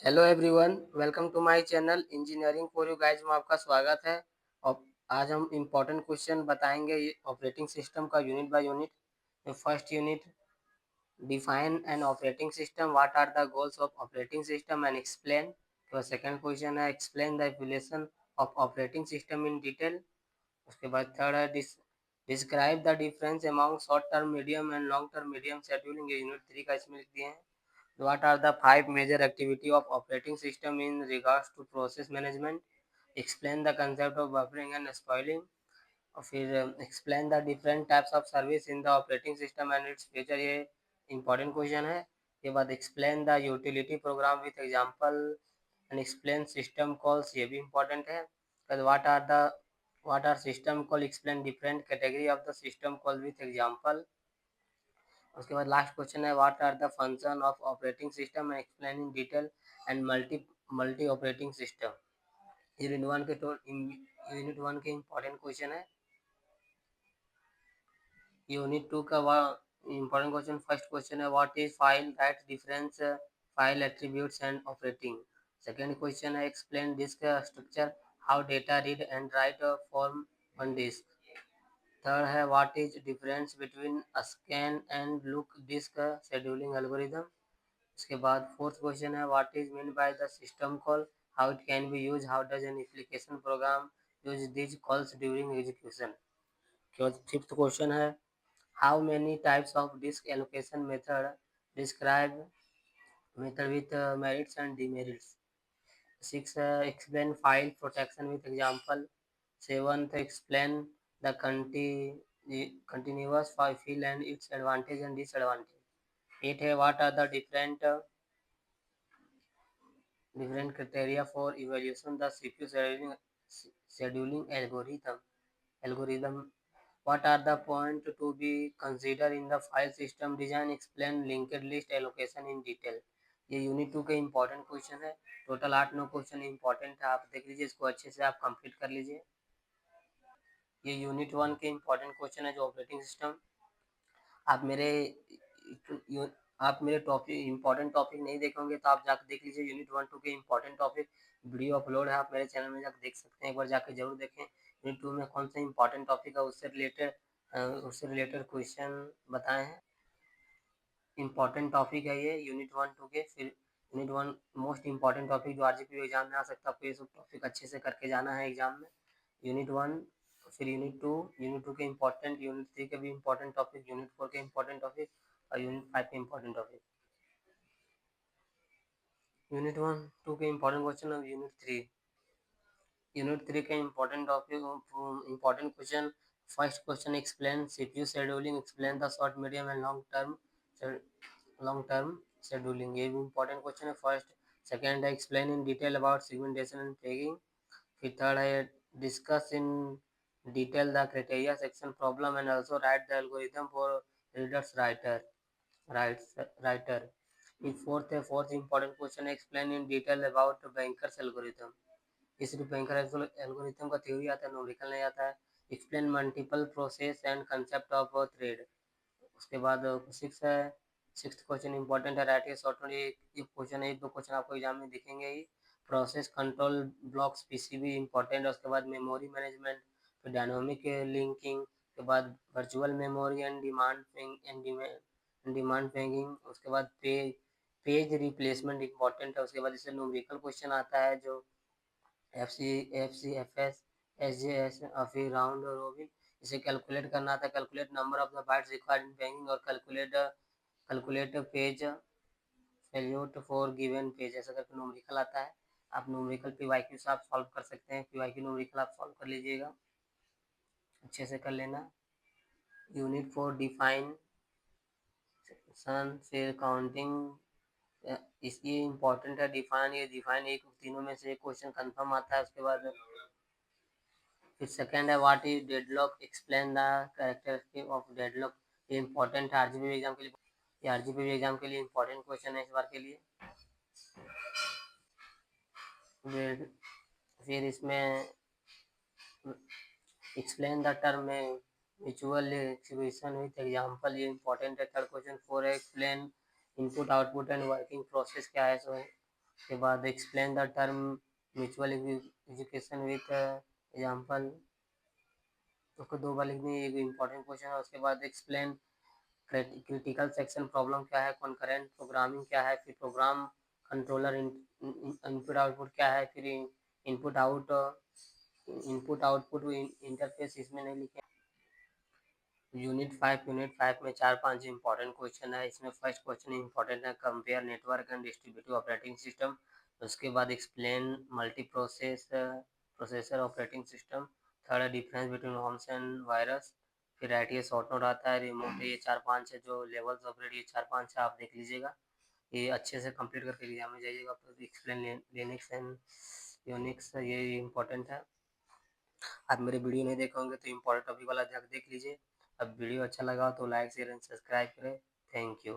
Hello everyone, welcome to my channel engineering for you guys में आपका स्वागत है। और आज हम इम्पोर्टेंट क्वेश्चन बताएंगे ऑपरेटिंग सिस्टम का unit by unit. First unit, define an operating system, what are the goals of operating system and explain. तो सेकंड क्वेश्चन है explain the evolution of operating system in detail. उसके बाद third है describe the difference among short term, medium and long term medium scheduling. ये unit 3 का इसमें लिख दिए हैं। What are the five major activity of operating system in regards to process management? Explain the concept of buffering and spoiling. और फिर explain the different types of service in the operating system and its feature। ये important question है। के बाद explain the utility program with example and explain system calls, ये भी important है। फिर what are system call, explain different category of the system call with example। उसके बाद लास्ट क्वेश्चन है what are the function of operating system and explain in detail and multi operating system. Unit one के important question है। Unit two का important question, first question है what is file, write difference file attributes and operating. Second question है explain disk structure, how data read and write from on disk. Third है what is difference between scan and look disk scheduling algorithm. उसके बाद fourth question है what is mean by the system call, how it can be use, how does an application program use this calls during execution. उसके बाद fifth question है how many types of disk allocation method, describe method with merits and demerits. Six explain file protection with example. Seventh explain the continuous file and its advantage and disadvantage। Eight है what are the different criteria for evaluation the CPU scheduling algorithm। What are the point to be considered in the file system design, explain linked list allocation in detail। ये unit 2 के important question है। Total 8-9 question important है, आप देख लीजिए, इसको अच्छे से आप कंप्लीट कर लीजिए। ये यूनिट 1 के इम्पोर्टेंट क्वेश्चन है जो ऑपरेटिंग सिस्टम। आप मेरे आप मेरे टॉपिक इम्पोर्टेंट टॉपिक नहीं देखे होंगे तो आप जाकर देख लीजिए, यूनिट 1-2 के इम्पोर्टेंट टॉपिक वीडियो अपलोड है, आप मेरे चैनल में जाकर देख सकते हैं। एक बार जाकर जरूर देखें यूनिट 2 में कौन सा इम्पोर्टेंट टॉपिक है, उससे रिलेटेड क्वेश्चन बताए हैं। इम्पोर्टेंट टॉपिक है ये यूनिट 1-2 के। फिर यूनिट 1 मोस्ट इम्पोर्टेंट टॉपिक जो आरजीपी एग्जाम में आ सकता है, आपको ये सब टॉपिक अच्छे से करके जाना है एग्जाम में। यूनिट 1, फिर यूनिट 2 के इम्पोर्टेंट, यूनिट 3 के भी इम्पोर्टेंट टॉपिक, यूनिट 4 के इम्पोर्टेंट टॉपिक और यूनिट 5 के इम्पोर्टेंट टॉपिक। यूनिट 1-2 के इम्पोर्टेंट क्वेश्चन और यूनिट 3 के important topic, important question. First question explain CPU scheduling, explain the short medium and long term scheduling, ये भी इम्पोर्टेंट क्वेश्चन है first. Second है explain in detail about segmentation and tagging. फिर third है discuss in detail the criteria section problem and also right the algorithm for readers writer. फिर fourth important question है explain in detail about bankers algorithm. ये सिर्फ banker algorithm का theory आता है, numerical नहीं आता है। Explain multiple process and concept of thread. उसके बाद सिक्स क्वेश्चन इंपॉर्टेंट है, राइट ए शॉर्ट नोट। ये क्वेश्चन है, एक दो क्वेश्चन आपको एग्जाम में दिखेंगे ही। Process control blocks PCB important है। उसके बाद मेमोरी मैनेजमेंट, फिर डायनामिक लिंकिंग के बाद virtual memory and demand paging. उसके बाद पेज रिप्लेसमेंट इंपॉर्टेंट है। उसके बाद इससे न्यूमेरिकल क्वेश्चन आता है जो F C F S S J S और फिर राउंड रोबिन, इसे कैलकुलेट करना आता है। Calculate number of the bytes required in banking और calculate page value for given page, ऐसा करके न्यूमेरिकल आता है। आप न्यूमेरिकल पीवाईक्यू से आप सॉल्व कर सकते हैं, पीवाईक्यू न्यूमेरिकल आप सॉल्व कर लीजिएगा, अच्छे से कर लेना। यूनिट 4 डिफाइन सन, फिर काउंटिंग, इसकी इम्पोर्टेंट है डिफाइन। ये डिफाइन एक तीनों में से एक क्वेश्चन कंफर्म आता है। उसके बाद फिर सेकंड है what is deadlock, explain the characteristic of deadlock. ये इंपॉर्टेंट है आरजीपी एग्जाम के लिए, ये आरजीपी एग्जाम के लिए इंपॉर्टेंट क्वेश्चन है इस बार के लिए। फिर इसमें एक्सप्लेन द टर्म में म्यूचुअल एक्सप्रेशन विथ एग्जांपल, ये इंपॉर्टेंट है। थर्ड क्वेश्चन 4 है explain input output and working process क्या है। सो उसके बाद explain the term mutual education with example, उसको 2 बार लिखनी है, एक इम्पोर्टेंट क्वेश्चन है। उसके बाद एक्सप्लेन क्रिटिकल सेक्शन प्रॉब्लम क्या है, कॉन्करेंट प्रोग्रामिंग क्या है, फिर प्रोग्राम कंट्रोलर इनपुट आउटपुट क्या है, फिर इनपुट आउटपुट इंटरफेस इसमें नहीं लिखे। यूनिट 5 में 4-5 इंपॉर्टेंट क्वेश्चन है। इसमें फर्स्ट क्वेश्चन इंपॉर्टेंट है, compare network and distributive operating system. उसके बाद explain multi processor operating system. Third है difference between worms and virus. फिर आईटीएस शॉर्ट नोट आता है, रिमोट। ये 4-5 है जो लेवल्स ऑपरेट, ये 4-5 है, आप देख लीजिएगा। ये अच्छे से कंप्लीट करके एग्जाम में जाइएगा। तो एक्सप्लेन लिनक्स एंड यूनिक्स, ये इंपॉर्टेंट है। आप मेरे वीडियो नहीं देखे होंगे तो इम्पोर्टेंट टॉपिक वाला जाकर देख लीजिए। अब वीडियो अच्छा लगा तो लाइक शेयर एंड सब्सक्राइब करें। Thank you.